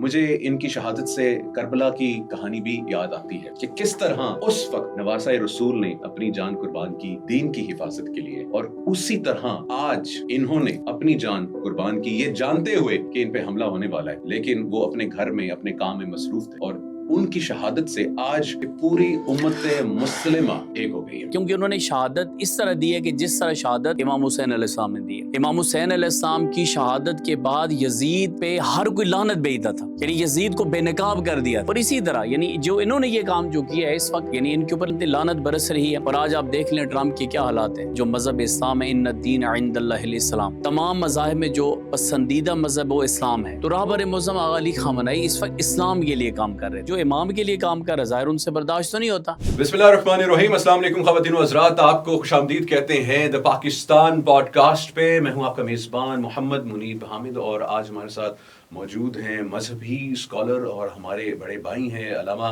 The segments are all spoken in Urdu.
مجھے ان کی شہادت سے کربلا کی کہانی بھی یاد آتی ہے کہ کس طرح اس وقت نواسہ رسول نے اپنی جان قربان کی دین کی حفاظت کے لیے، اور اسی طرح آج انہوں نے اپنی جان قربان کی یہ جانتے ہوئے کہ ان پہ حملہ ہونے والا ہے، لیکن وہ اپنے گھر میں اپنے کام میں مصروف تھے، اور ان کی شہادت سے آج پوری امت مسلمہ ایک ہو گئی ہے، کیونکہ انہوں نے شہادت اس طرح دی ہے کہ جس طرح شہادت امام حسین علیہ السلام نے دی ہے۔ امام حسین علیہ السلام کی شہادت کے بعد یزید پہ ہر کوئی لعنت بھیجتا تھا، یعنی یزید کو بے نقاب کر دیا، اور اسی طرح یعنی جو انہوں نے یہ کام جو کیا ہے اس وقت، یعنی ان کے اوپر لعنت برس رہی ہے۔ اور آج آپ دیکھ لیں ٹرمپ کی کیا حالات ہیں۔ جو مذہب اسلام ہے، ان الدین عند اللہ الاسلام، تمام مذاہب میں جو پسندیدہ مذہب وہ اسلام ہے۔ تو راہبر معظم آغا علی خامنہئی اس وقت اسلام کے لیے کام کر رہے ہیں، جو امام کے لیے کام کر رہا ہے، ظاہر ان سے برداشت تو نہیں ہوتا۔ بسم اللہ الرحمن الرحیم۔ السلام علیکم خواتین و حضرات، آپ کو خوش آمدید کہتے ہیں دا پاکستان پوڈ کاسٹ پہ۔ میں ہوں آپ کا میزبان محمد منیب حامد، اور آج ہمارے ساتھ موجود ہیں مذہبی اسکالر اور ہمارے بڑے بھائی ہیں علامہ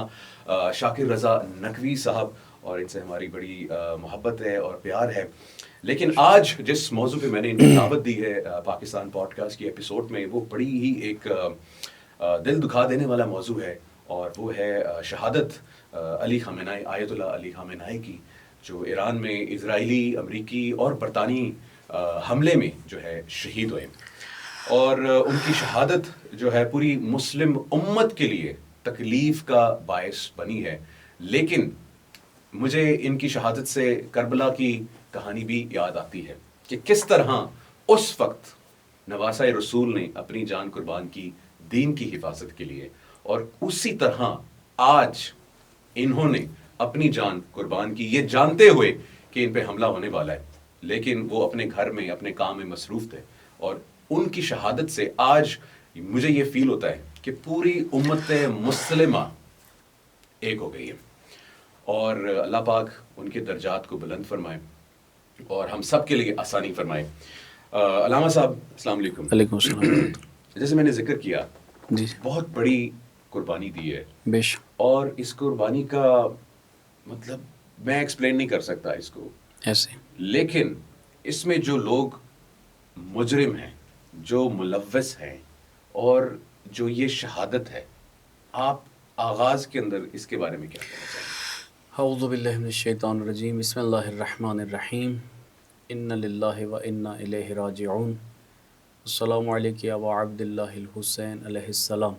شاکر رضا نقوی صاحب، اور ان سے ہماری بڑی محبت ہے اور پیار ہے۔ لیکن آج جس موضوع پہ میں نے ان کو دعوت دی ہے پاکستان پوڈ کاسٹ کی ایپیسوڈ میں، وہ بڑی ہی ایک دل دکھا دینے والا موضوع ہے، اور وہ ہے شہادت علی خامنہئی، آیت اللہ علی خامنہئی کی، جو ایران میں اسرائیلی، امریکی اور برطانوی حملے میں جو ہے شہید ہوئے، اور ان کی شہادت جو ہے پوری مسلم امت کے لیے تکلیف کا باعث بنی ہے۔ لیکن مجھے ان کی شہادت سے کربلا کی کہانی بھی یاد آتی ہے کہ کس طرح اس وقت نواسہ رسول نے اپنی جان قربان کی دین کی حفاظت کے لیے، اور اسی طرح آج انہوں نے اپنی جان قربان کی یہ جانتے ہوئے کہ ان پہ حملہ ہونے والا ہے، لیکن وہ اپنے گھر میں اپنے کام میں مصروف تھے، اور ان کی شہادت سے آج مجھے یہ فیل ہوتا ہے کہ پوری امت مسلمہ ایک ہو گئی ہے، اور اللہ پاک ان کے درجات کو بلند فرمائے اور ہم سب کے لیے آسانی فرمائے۔ علامہ صاحب السلام علیکم۔ وعلیکم السلام۔ جیسے میں نے ذکر کیا، جی، بہت بڑی قربانی دی ہے، بے شک، اور اس قربانی کا مطلب میں ایکسپلین نہیں کر سکتا اس کو، ایسے لیکن اس میں جو لوگ مجرم ہیں، جو ملوث ہیں، اور جو یہ شہادت ہے، آپ آغاز کے اندر اس کے بارے میں کیا کہنا چاہیں گے؟ اعوذ باللہ من الشیطان الرجیم، بسم اللہ الرحمن الرحیم، ان للہ و انا الیہ راجعون، السلام علیکم یا عبد اللہ الحسین علیہ السلام۔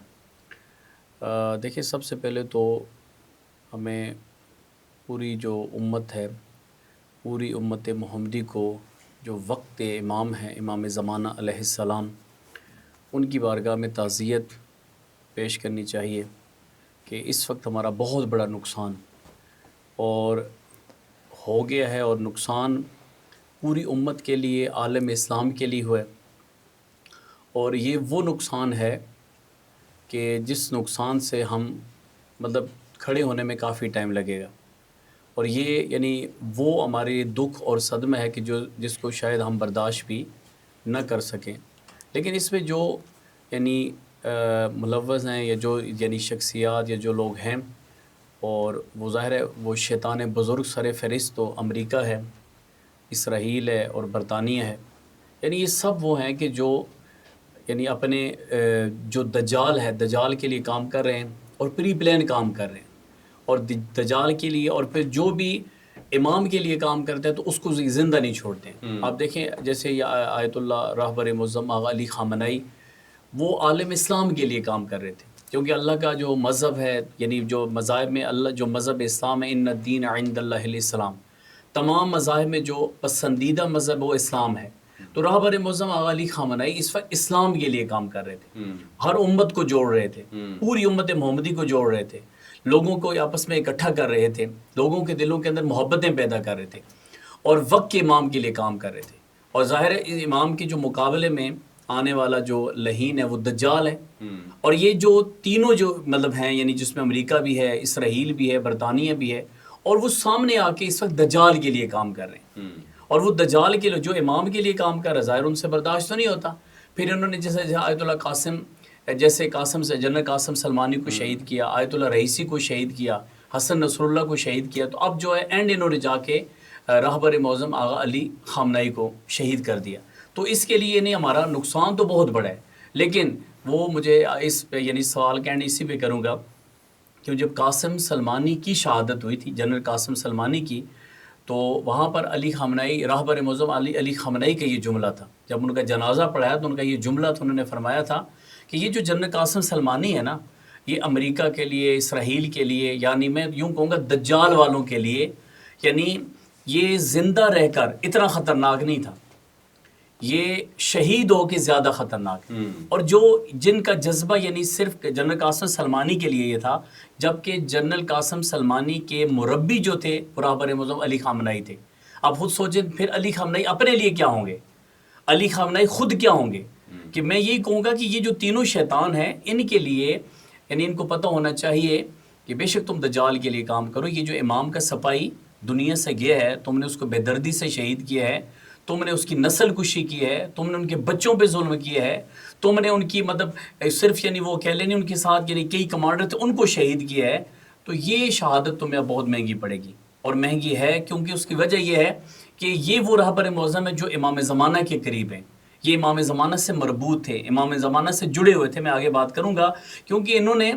دیکھیں، سب سے پہلے تو ہمیں پوری جو امت ہے، پوری امت محمدی کو، جو وقت امام ہے، امام زمانہ علیہ السلام، ان کی بارگاہ میں تعزیت پیش کرنی چاہیے کہ اس وقت ہمارا بہت بڑا نقصان اور ہو گیا ہے، اور نقصان پوری امت کے لیے، عالم اسلام کے لیے ہوئے، اور یہ وہ نقصان ہے کہ جس نقصان سے ہم مطلب کھڑے ہونے میں کافی ٹائم لگے گا، اور یہ یعنی وہ ہمارے دکھ اور صدمہ ہے کہ جس کو شاید ہم برداشت بھی نہ کر سکیں۔ لیکن اس میں جو یعنی ملوث ہیں، یا جو یعنی شخصیات یا جو لوگ ہیں، اور وہ ظاہر ہے وہ شیطان بزرگ سر فہرست تو امریکہ ہے، اسرائیل ہے اور برطانیہ ہے، یعنی یہ سب وہ ہیں کہ جو یعنی اپنے جو دجال ہے، دجال کے لیے کام کر رہے ہیں، اور پری پلان کام کر رہے ہیں، اور دجال کے لیے، اور پھر جو بھی امام کے لیے کام کرتے ہیں تو اس کو زندہ نہیں چھوڑتے ہیں۔ آپ دیکھیں، جیسے یہ آیت اللہ راہبر معظم آغا علی خامنہئی، وہ عالم اسلام کے لیے کام کر رہے تھے، کیونکہ اللہ کا جو مذہب ہے، یعنی جو مذاہب میں اللہ، جو مذہب اسلام ہے، ان الدین عند اللہ الاسلام، تمام مذاہب میں جو پسندیدہ مذہب وہ اسلام ہے۔ تو راہبر معظم آغا علی خامنہئی اس وقت اسلام کے لیے کام کر رہے تھے، ہر امت کو جوڑ رہے تھے، پوری امت محمدی کو جوڑ رہے تھے، لوگوں کو آپس میں اکٹھا کر رہے تھے، لوگوں کے دلوں کے اندر محبتیں پیدا کر رہے تھے، اور وقت کے امام کے لیے کام کر رہے تھے۔ اور ظاہر ہے اس امام کے جو مقابلے میں آنے والا جو لہین ہے وہ دجال ہے، اور یہ جو تینوں جو مطلب ہیں، یعنی جس میں امریکہ بھی ہے، اسرائیل بھی ہے، برطانیہ بھی ہے، اور وہ سامنے آ کے اس وقت دجال کے لیے کام کر رہے ہیں، اور وہ دجال کے لیے جو امام کے لیے کام کر رہا ہے، ظاہر ان سے برداشت تو نہیں ہوتا۔ پھر انہوں نے جیسے آیت اللہ قاسم، جیسے قاسم سے جنرل قاسم سلمانی کو شہید کیا، آیت اللہ رئیسی کو شہید کیا، حسن نصر اللہ کو شہید کیا، تو اب جو ہے اینڈ انہوں نے جا کے راہبر معظم آغا علی خامنہئی کو شہید کر دیا۔ تو اس کے لیے نہیں، ہمارا نقصان تو بہت بڑا ہے، لیکن وہ مجھے اس پہ یعنی سوال کہنے اسی پہ کروں گا کہ جب قاسم سلمانی کی شہادت ہوئی تھی، جنرل قاسم سلمانی کی، تو وہاں پر علی خامنئی راہبر معظم علی خامنئی کا یہ جملہ تھا، جب ان کا جنازہ پڑھایا تو ان کا یہ جملہ تھا، انہوں نے فرمایا تھا کہ یہ جو جنرل قاسم سلمانی ہے نا، یہ امریکہ کے لیے، اسرائیل کے لیے، یعنی میں یوں کہوں گا دجال والوں کے لیے، یعنی یہ زندہ رہ کر اتنا خطرناک نہیں تھا، یہ شہید ہو کے زیادہ خطرناک ہے۔ اور جو جن کا جذبہ یعنی صرف جنرل قاسم سلمانی کے لیے یہ تھا، جبکہ جنرل قاسم سلمانی کے مربی جو تھے راہبر معظم علی خامنئی تھے۔ آپ خود سوچیں پھر علی خامنئی اپنے لیے کیا ہوں گے، علی خامنئی خود کیا ہوں گے؟ کہ میں یہی کہوں گا کہ یہ جو تینوں شیطان ہیں، ان کے لیے یعنی ان کو پتہ ہونا چاہیے کہ بے شک تم دجال کے لیے کام کرو، یہ جو امام کا سپاہی دنیا سے گیا ہے، تم نے اس کو بے دردی سے شہید کیا ہے، تم نے اس کی نسل کشی کی ہے، تم نے ان کے بچوں پہ ظلم کیا ہے، تم نے ان کی مطلب صرف یعنی وہ کہہ لیں ان کے ساتھ یعنی کئی کمانڈر تھے ان کو شہید کیا ہے، تو یہ شہادت تمہیں اب بہت مہنگی پڑے گی، اور مہنگی ہے کیونکہ اس کی وجہ یہ ہے کہ یہ وہ راہبر معظم ہے جو امام زمانہ کے قریب ہیں، یہ امام زمانہ سے مربوط تھے، امام زمانہ سے جڑے ہوئے تھے۔ میں آگے بات کروں گا کیونکہ انہوں نے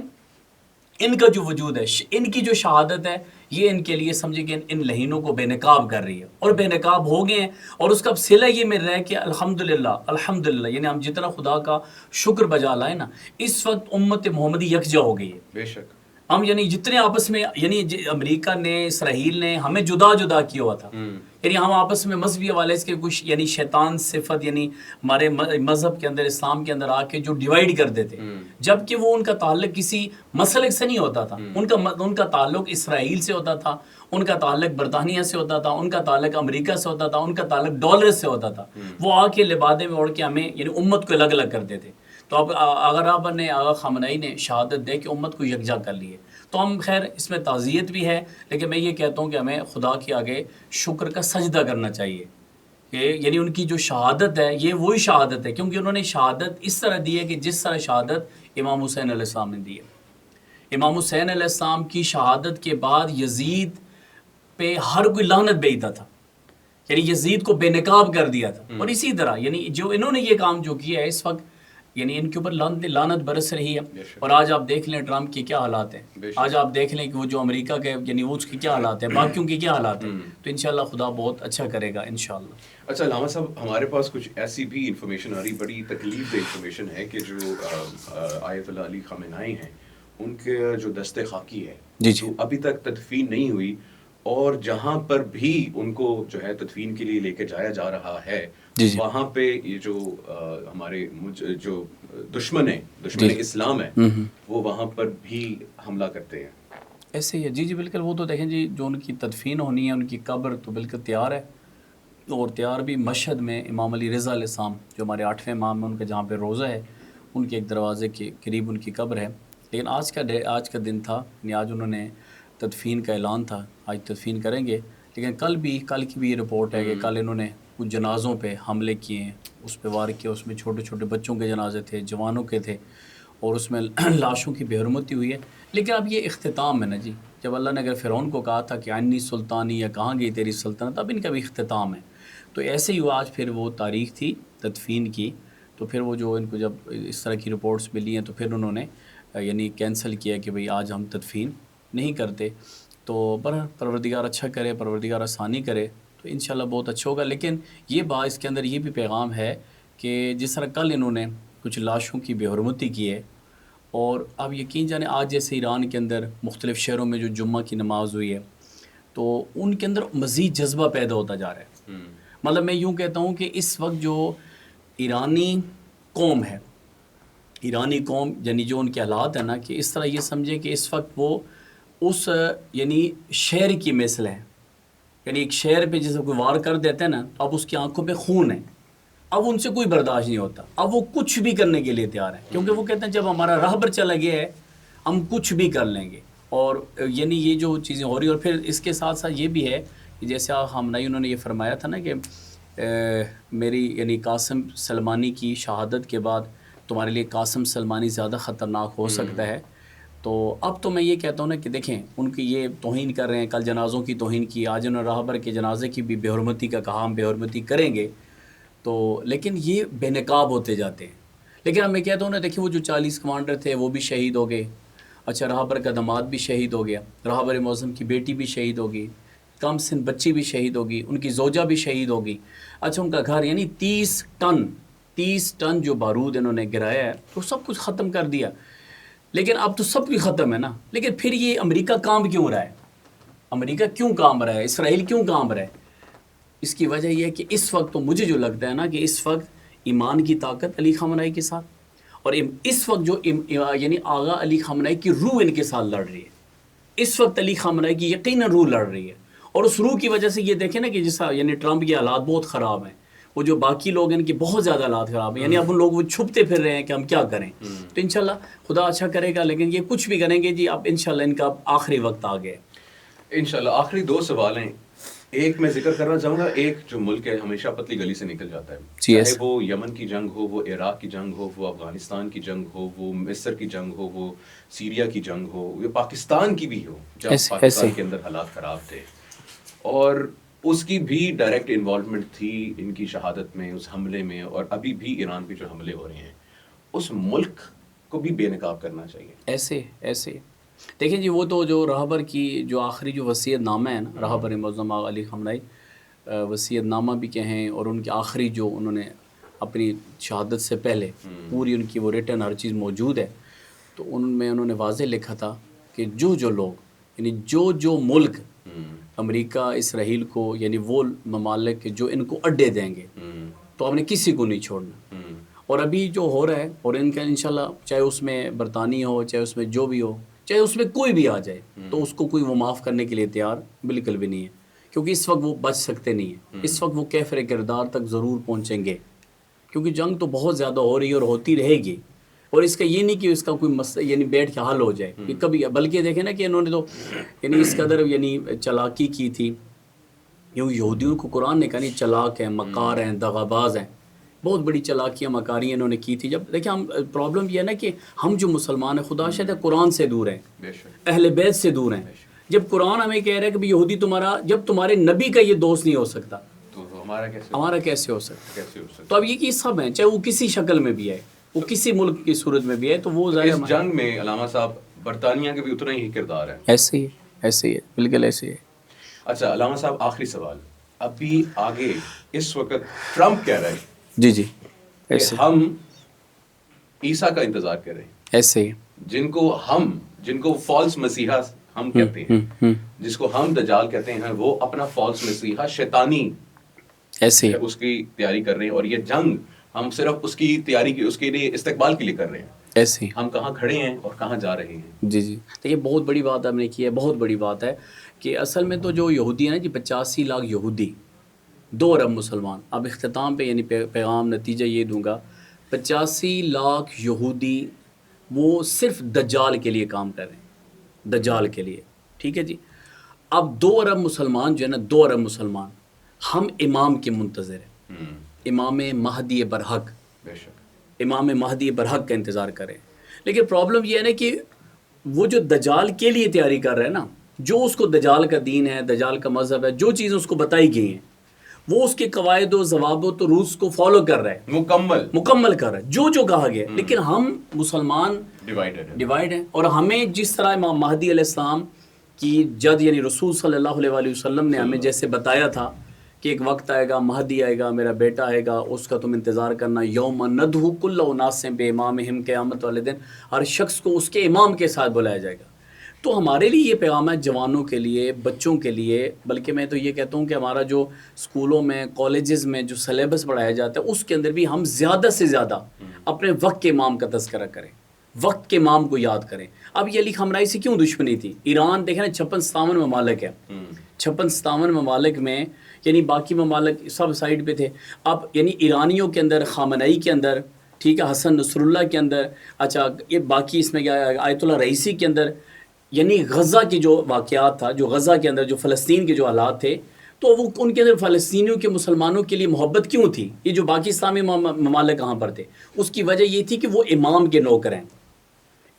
ان کا جو وجود ہے، ان کی جو شہادت ہے، یہ ان کے لیے سمجھے کہ ان لہینوں کو بے نقاب کر رہی ہے، اور بے نقاب ہو گئے ہیں، اور اس کا اب صلہ یہ میں رہے کہ الحمدللہ یعنی ہم جتنا خدا کا شکر بجا لائیں نا، اس وقت امت محمدی یکجا ہو گئی ہے۔ بے شک ہم یعنی جتنے آپس میں یعنی امریکہ نے، اسرائیل نے ہمیں جدا جدا کیا ہوا تھا، یعنی ہم آپس میں مذہبی حوالے سے کچھ یعنی شیطان صفت یعنی ہمارے مذہب کے اندر، اسلام کے اندر آ کے جو ڈیوائیڈ کر دیتے، جبکہ وہ ان کا تعلق کسی مسلک سے نہیں ہوتا تھا، ان کا تعلق اسرائیل سے ہوتا تھا، ان کا تعلق برطانیہ سے ہوتا تھا، ان کا تعلق امریکہ سے ہوتا تھا، ان کا تعلق ڈالر سے ہوتا تھا، وہ آ کے لبادے میں اوڑھ کے ہمیں یعنی امت کو الگ الگ کر دیتے۔ تو اب اگر آپ نے آغا خامنئی نے شہادت دے کہ امت کو یکجا کر لیے، تو ہم خیر اس میں تعزیت بھی ہے، لیکن میں یہ کہتا ہوں کہ ہمیں خدا کے آگے شکر کا سجدہ کرنا چاہیے کہ یعنی ان کی جو شہادت ہے یہ وہی شہادت ہے، کیونکہ انہوں نے شہادت اس طرح دی ہے کہ جس طرح شہادت امام حسین علیہ السلام نے دی ہے۔ امام حسین علیہ السلام کی شہادت کے بعد یزید پہ ہر کوئی لعنت بھیجتا تھا، یعنی یزید کو بے نقاب کر دیا تھا، اور اسی طرح یعنی جو انہوں نے یہ کام جو کیا ہے اس وقت یعنی ان کے اوپر لعنت برس رہی ہے۔ اور آج آپ دیکھ لیں ٹرمپ کے کیا حالات ہیں، آج آپ دیکھ لیں کہ وہ جو امریکہ کے یعنی وہ اس کے کیا حالات ہیں، باقیوں کے کیا حالات ہیں، تو انشاءاللہ خدا بہت اچھا کرے گا انشاءاللہ۔ اچھا علامہ صاحب، ہمارے پاس کچھ ایسی بھی انفارمیشن آ رہی، بڑی تکلیف دہ انفارمیشن ہے کہ جو آیت اللہ علی خامنئی ہیں ان کے جو دست خاکی ہے جو ابھی تک تدفین نہیں ہوئی، اور جہاں پر بھی ان کو جو ہے تدفین کے لیے لے کے جایا جا رہا ہے وہاں پہ یہ جو ہمارے جو دشمن اسلام ہے وہ وہاں پر بھی حملہ کرتے ہیں۔ ایسے ہی ہے جی بالکل۔ وہ تو دیکھیں جی جو ان کی تدفین ہونی ہے، ان کی قبر تو بالکل تیار ہے، اور تیار بھی مشہد میں امام علی رضا علیہ السلام جو ہمارے 8ویں امام ہیں ان کا جہاں پہ روزہ ہے، ان کے ایک دروازے کے قریب ان کی قبر ہے۔ لیکن آج کا دن تھا، یعنی آج انہوں نے تدفین کا اعلان تھا، آج تدفین کریں گے، لیکن کل کی بھی یہ رپورٹ ہے کہ کل انہوں نے کچھ جنازوں پہ حملے کیے ہیں، اس پہ وار کیا، اس میں چھوٹے چھوٹے بچوں کے جنازے تھے، جوانوں کے تھے، اور اس میں لاشوں کی بے حرمتی ہوئی ہے۔ لیکن اب یہ اختتام ہے نا جی، جب اللہ نے اگر فرعون کو کہا تھا کہ عنی سلطانی یا کہاں گئی تیری سلطنت، اب ان کا بھی اختتام ہے۔ تو ایسے ہی ہوا، آج پھر وہ تاریخ تھی تدفین کی، تو پھر وہ جو ان کو جب اس طرح کی رپورٹس ملی ہیں تو پھر انہوں نے یعنی کینسل کیا کہ بھئی آج ہم تدفین نہیں کرتے۔ تو پروردگار اچھا کرے، پروردگار آسانی کرے، تو انشاءاللہ بہت اچھا ہوگا۔ لیکن یہ بات اس کے اندر یہ بھی پیغام ہے کہ جس طرح کل انہوں نے کچھ لاشوں کی بے حرمتی کی ہے، اور اب یقین جانے آج جیسے ایران کے اندر مختلف شہروں میں جو جمعہ کی نماز ہوئی ہے تو ان کے اندر مزید جذبہ پیدا ہوتا جا رہا ہے۔ مطلب میں یوں کہتا ہوں کہ اس وقت جو ایرانی قوم ہے، ایرانی قوم یعنی جو ان کے حالات ہیں نا، کہ اس طرح یہ سمجھیں کہ اس وقت وہ اس یعنی شہر کی مثل ہے، یعنی ایک شہر پہ جیسے کوئی وار کر دیتے ہیں نا، اب اس کی آنکھوں پہ خون ہے، اب ان سے کوئی برداشت نہیں ہوتا، اب وہ کچھ بھی کرنے کے لیے تیار ہیں، کیونکہ وہ کہتے ہیں جب ہمارا راہبر چلا گیا ہے ہم کچھ بھی کر لیں گے۔ اور یعنی یہ جو چیزیں ہو رہی ہیں، اور پھر اس کے ساتھ ساتھ یہ بھی ہے کہ جیسے خامنئی انہوں نے یہ فرمایا تھا نا کہ میری یعنی قاسم سلمانی کی شہادت کے بعد تمہارے لیے قاسم سلمانی زیادہ خطرناک ہو سکتا ہے۔ تو اب تو میں یہ کہتا ہوں نا کہ دیکھیں ان کی یہ توہین کر رہے ہیں، کل جنازوں کی توہین کی، آج انہوں نے راہبر کے جنازے کی بھی بے حرمتی کا کہا، ہم بے حرمتی کریں گے، تو لیکن یہ بے نقاب ہوتے جاتے ہیں۔ لیکن اب میں کہتا ہوں نا، دیکھیے وہ جو 40 کمانڈر تھے وہ بھی شہید ہو گئے. اچھا رہبر کا داماد بھی شہید ہو گیا، رہبر معظم کی بیٹی بھی شہید ہو گئی، کم سن بچی بھی شہید ہوگی، ان کی زوجہ بھی شہید ہوگی. اچھا ان کا گھر، یعنی 30 ٹن جو بارود انہوں نے گرایا ہے وہ سب کچھ ختم کر دیا. لیکن اب تو سب بھی ختم ہے نا. لیکن پھر یہ امریکہ کام کیوں رہا ہے؟ امریکہ کیوں کام رہا ہے؟ اسرائیل کیوں کام رہا ہے؟ اس کی وجہ یہ ہے کہ اس وقت تو مجھے جو لگتا ہے نا کہ اس وقت ایمان کی طاقت علی خامنہ ای کے ساتھ، اور اس وقت جو یعنی آغا علی خامنہ ای کی روح ان کے ساتھ لڑ رہی ہے. اس وقت علی خامنہ ای کی یقیناً روح لڑ رہی ہے، اور اس روح کی وجہ سے یہ دیکھیں نا کہ جیسا یعنی ٹرمپ کے حالات بہت خراب ہیں، وہ جو باقی لوگ ہیں ان کے بہت زیادہ حالات خراب ہیں، یعنی اب ان لوگ وہ چھپتے پھر رہے ہیں کہ ہم کیا کریں. تو انشاءاللہ خدا اچھا کرے گا، لیکن یہ کچھ بھی کریں گے جی. اب انشاءاللہ ان کا آخری وقت آ گیا. انشاءاللہ آخری 2 سوال ہیں. ایک میں ذکر کرنا چاہوں گا، ایک جو ملک ہے ہمیشہ پتلی گلی سے نکل جاتا ہے، چاہے وہ یمن کی جنگ ہو، وہ عراق کی جنگ ہو، وہ افغانستان کی جنگ ہو، وہ مصر کی جنگ ہو، وہ سیریا کی جنگ ہو، یہ پاکستان کی بھی ہو جب پاکستان کے اندر حالات خراب تھے، اور اس کی بھی ڈائریکٹ انوالومنٹ تھی ان کی شہادت میں، اس حملے میں، اور ابھی بھی ایران پہ جو حملے ہو رہے ہیں اس ملک کو بھی بے نقاب کرنا چاہیے. ایسے دیکھیں جی، وہ تو جو رہبر کی جو آخری جو وصیت نامہ ہے نا، رہبر معظم آغا علی خامنہ ای، وصیت نامہ بھی کہیں، اور ان کے آخری جو انہوں نے اپنی شہادت سے پہلے پوری ان کی وہ ریٹن ہر چیز موجود ہے، تو ان میں انہوں نے واضح لکھا تھا کہ جو لوگ یعنی جو ملک امریکہ اسرائیل کو، یعنی وہ ممالک جو ان کو اڈے دیں گے تو ہم نے کسی کو نہیں چھوڑنا. اور ابھی جو ہو رہا ہے، اور ان کا انشاءاللہ چاہے اس میں برطانیہ ہو، چاہے اس میں جو بھی ہو، چاہے اس میں کوئی بھی آ جائے، تو اس کو کوئی وہ معاف کرنے کے لیے تیار بالکل بھی نہیں ہے، کیونکہ اس وقت وہ بچ سکتے نہیں ہیں. اس وقت وہ کیفر کردار تک ضرور پہنچیں گے، کیونکہ جنگ تو بہت زیادہ ہو رہی ہے اور ہوتی رہے گی. اور اس کا یہ نہیں کہ اس کا کوئی مسئلہ یعنی بیٹھ کے حل ہو جائے کہ کبھی، بلکہ دیکھیں نا کہ انہوں نے تو یعنی اس قدر یعنی چلاکی کی تھی. یہودیوں کو قرآن نے کہا نہیں چلاک ہیں، مکار ہیں، دغاباز ہیں، بہت بڑی چلاکیاں مکاریاں انہوں نے کی تھی. جب دیکھیں ہم پرابلم یہ ہے نا کہ ہم جو مسلمان ہیں خدا شاید قرآن سے دور ہیں، اہل بیت سے دور ہیں. جب قرآن ہمیں کہہ رہا ہے کہ بھی یہودی تمہارا، جب تمہارے نبی کا یہ دوست نہیں ہو سکتا تو ہمارا کیسے ہو سکتا؟ تو اب یہ کہ سب ہیں، چاہے وہ کسی شکل میں بھی ہے، وہ کسی ملک کی صورت میں بھی ہے، تو وہ ظاہر اس جنگ میں علامہ صاحب برطانیہ کے بھی اتنا ہی کردار ہے. ایسے ہی ہے بالکل ایسے ہی ہے. اچھا علامہ صاحب آخری سوال، ابھی آگے اس وقت ٹرمپ کہہ رہا ہے جی کہ ہم عیسیٰ کا انتظار کر رہے ہیں، ایسے ہی جن کو فالس مسیحا ہم کہتے ہیں، جس کو ہم دجال کہتے ہیں، وہ اپنا فالس مسیحا شیطانی ایسے اس کی تیاری کر رہے ہیں، اور یہ جنگ ہم صرف اس کی تیاری کی، اس کے لیے استقبال کے لیے کر رہے ہیں. ایسے ہم کہاں کھڑے ہیں اور کہاں جا رہے ہیں؟ جی دیکھیے بہت بڑی بات ہم نے کی ہے، بہت بڑی بات ہے کہ اصل میں تو جو یہودی ہیں نا جی 85 لاکھ یہودی، 2 ارب مسلمان. اب اختتام پہ یعنی پیغام نتیجہ یہ دوں گا، 85 لاکھ یہودی وہ صرف دجال کے لیے کام کر رہے ہیں، دجال کے لیے، ٹھیک ہے جی. اب 2 ارب مسلمان جو ہے نا، 2 ارب مسلمان ہم امام کے منتظر ہیں، امام مہدی برحق، امام مہدی برحق کا انتظار کریں. لیکن پرابلم یہ ہے نا کہ وہ جو دجال کے لیے تیاری کر رہے ہیں نا، جو اس کو دجال کا دین ہے، دجال کا مذہب ہے، جو چیزیں اس کو بتائی گئی ہیں، وہ اس کے قواعد و ضوابط و روز کو فالو کر رہے ہیں، مکمل کر رہے ہیں جو کہا گیا. لیکن ہم مسلمان ڈیوائڈ ہیں، اور ہمیں جس طرح امام مہدی علیہ السلام کی جد یعنی رسول صلی اللہ علیہ وآلہ وسلم نے ہمیں جیسے بتایا تھا کہ ایک وقت آئے گا، مہدی آئے گا، میرا بیٹا آئے گا، اس کا تم انتظار کرنا، یوم ندعو کل اناس بامامہم، قیامت والے دن ہر شخص کو اس کے امام کے ساتھ بلایا جائے گا. تو ہمارے لیے یہ پیغام ہے، جوانوں کے لیے، بچوں کے لیے، بلکہ میں تو یہ کہتا ہوں کہ ہمارا جو اسکولوں میں، کالجز میں جو سلیبس پڑھایا جاتا ہے، اس کے اندر بھی ہم زیادہ سے زیادہ اپنے وقت کے امام کا تذکرہ کریں، وقت کے امام کو یاد کریں. اب یہ علی خامنہ ای سے کیوں دشمنی تھی؟ ایران دیکھیں نا 56-57 ممالک ہے، 56-57 ممالک میں یعنی باقی ممالک سب سائڈ پہ تھے. اب یعنی ایرانیوں کے اندر، خامنہ ای کے اندر، ٹھیک ہے، حسن نصر اللہ کے اندر، اچھا یہ باقی اس میں کیا ہے، آیت اللہ رئیسی کے اندر، یعنی غزہ کی جو واقعات تھا، جو غزہ کے اندر جو فلسطین کے جو حالات تھے، تو وہ ان کے اندر فلسطینیوں کے مسلمانوں کے لیے محبت کیوں تھی؟ یہ جو باقی اسلامی ممالک کہاں پر تھے، اس کی وجہ یہ تھی کہ وہ امام کے نوکر ہیں،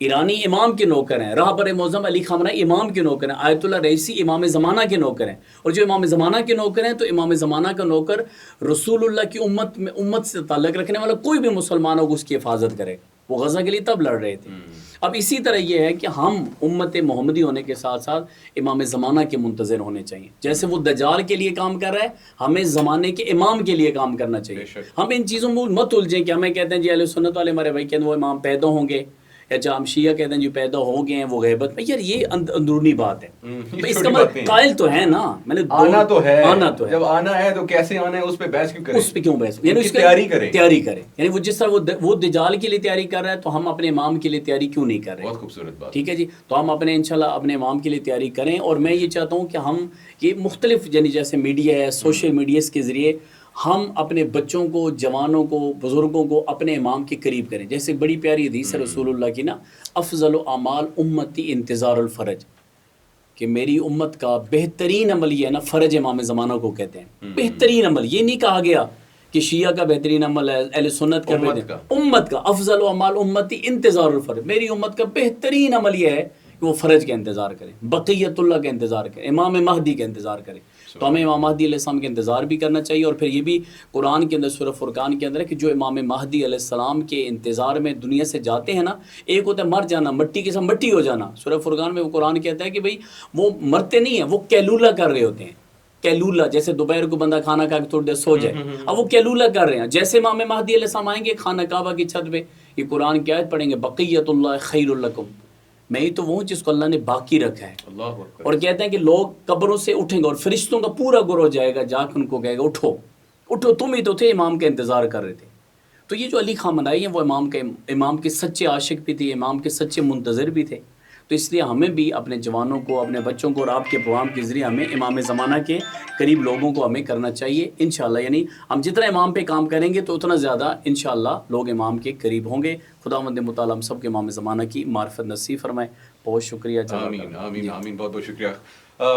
ایرانی امام کے نوکر ہیں، راہبر معظم علی خامنہئی امام کے نوکر ہیں، آیت اللہ رئیسی امام زمانہ کے نوکر ہیں، اور جو امام زمانہ کے نوکر ہیں تو امام زمانہ کا نوکر رسول اللہ کی امت سے تعلق رکھنے والا کوئی بھی مسلمان ہوگا اس کی حفاظت کرے گا۔ وہ غزہ کے لیے تب لڑ رہے تھے۔ اب اسی طرح یہ ہے کہ ہم امت محمدی ہونے کے ساتھ ساتھ امام زمانہ کے منتظر ہونے چاہیے۔ جیسے وہ دجال کے لیے کام کر رہا ہے، ہمیں زمانے کے امام کے لیے کام کرنا چاہیے۔ ہم ان چیزوں میں مت الجھیں کہ ہمیں کہتے ہیں جی اہل سنت والے ہمارے بھائی کہتے ہیں وہ امام پیدا ہوں گے، یا جہاں ہم شیعہ کہتے ہیں جو پیدا ہو گئے ہیں وہ غیبت میں، یار یہ اندرونی بات ہے۔ اس کا مطلب قائل تو ہے نا، میں نے آنا تو ہے، آنا تو ہے، جب آنا ہے تو کیسے آنا ہے اس پہ بحث کیوں کریں؟ اس پہ کیوں بحث؟ یعنی اس کی تیاری کریں، یعنی وہ جس طرح وہ دجال کے لیے تیاری کر رہا ہے تو ہم اپنے امام کے لیے تیاری کیوں نہیں کر رہے؟ بہت خوبصورت بات، ٹھیک ہے جی۔ تو ہم اپنے انشاءاللہ اپنے امام کے لیے تیاری کریں، اور میں یہ چاہتا ہوں کہ ہم یہ مختلف یعنی جیسے میڈیا ہے، سوشل میڈیاز کے ذریعے ہم اپنے بچوں کو، جوانوں کو، بزرگوں کو اپنے امام کے قریب کریں۔ جیسے بڑی پیاری حدیث ہے رسول اللہ کی نا، افضل اعمال امتی انتظار الفرج، کہ میری امت کا بہترین عمل یہ ہے نا، فرج امام زمانہ کو کہتے ہیں بہترین عمل۔ یہ نہیں کہا گیا کہ شیعہ کا بہترین عمل ہے، اہل سنت کا بہترین، امت کا افضل اعمال امتی انتظار الفرج، میری امت کا بہترین عمل یہ ہے کہ وہ فرج کا انتظار کریں، بقیت اللہ کا انتظار کریں، امام مہدی کا انتظار کریں۔ تو ہمیں امام مہدی علیہ السلام کا انتظار بھی کرنا چاہیے، اور پھر یہ بھی قرآن کے اندر سورہ فرقان کے اندر ہے کہ جو امام مہدی علیہ السلام کے انتظار میں دنیا سے جاتے ہیں نا، ایک ہوتا ہے مر جانا، مٹی کے ساتھ مٹی ہو جانا۔ سورہ فرقان میں وہ قرآن کہتا ہے کہ بھئی وہ مرتے نہیں ہیں، وہ کیلولہ کر رہے ہوتے ہیں۔ کیلولہ جیسے دوپہر کو بندہ کھانا کھا کے تھوڑی دیر سو جائے، اب وہ کیلولہ کر رہے ہیں۔ جیسے امام مہدی علیہ السلام آئیں گے خانہ کعبہ کی چھت پہ، یہ قرآن کی آیت پڑھیں گے، بقیت اللہ خیر لکم، میں ہی تو وہ ہوں جس کو اللہ نے باقی رکھا ہے۔ اللہ اکبر۔ اور کہتے ہیں کہ لوگ قبروں سے اٹھیں گے اور فرشتوں کا پورا گروہ جائے گا، جا کے ان کو کہے گا اٹھو اٹھو، تم ہی تو تھے امام کا انتظار کر رہے تھے۔ تو یہ جو علی خامنہئی ہیں وہ امام کے سچے عاشق بھی تھے، امام کے سچے منتظر بھی تھے۔ تو اس لیے ہمیں بھی اپنے جوانوں کو، اپنے بچوں کو، اور آپ کے پروگرام کے ذریعے ہمیں امام زمانہ کے قریب لوگوں کو ہمیں کرنا چاہیے انشاءاللہ۔ یعنی ہم جتنا امام پہ کام کریں گے تو اتنا زیادہ انشاءاللہ لوگ امام کے قریب ہوں گے۔ خداوند متعال ہم سب کے امام زمانہ کی معرفت نصیب فرمائے۔ بہت شکریہ، آمین آمین آمین، بہت بہت شکریہ۔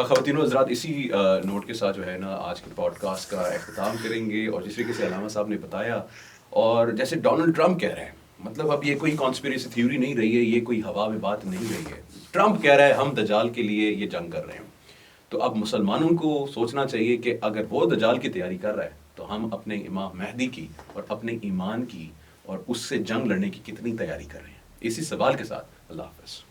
خواتین و حضرات، اسی نوٹ کے ساتھ جو ہے نا آج کے پوڈ کاسٹ کا اختتام کریں گے، اور جس طریقے سے علامہ صاحب نے بتایا، اور جیسے ڈونلڈ ٹرمپ کہہ رہے ہیں، مطلب اب یہ کوئی کانسپریسی تھیوری نہیں رہی ہے، یہ کوئی ہوا میں بات نہیں رہی ہے۔ ٹرمپ کہہ رہا ہے ہم دجال کے لیے یہ جنگ کر رہے ہیں، تو اب مسلمانوں کو سوچنا چاہیے کہ اگر وہ دجال کی تیاری کر رہا ہے تو ہم اپنے امام مہدی کی اور اپنے ایمان کی اور اس سے جنگ لڑنے کی کتنی تیاری کر رہے ہیں۔ اسی سوال کے ساتھ اللہ حافظ۔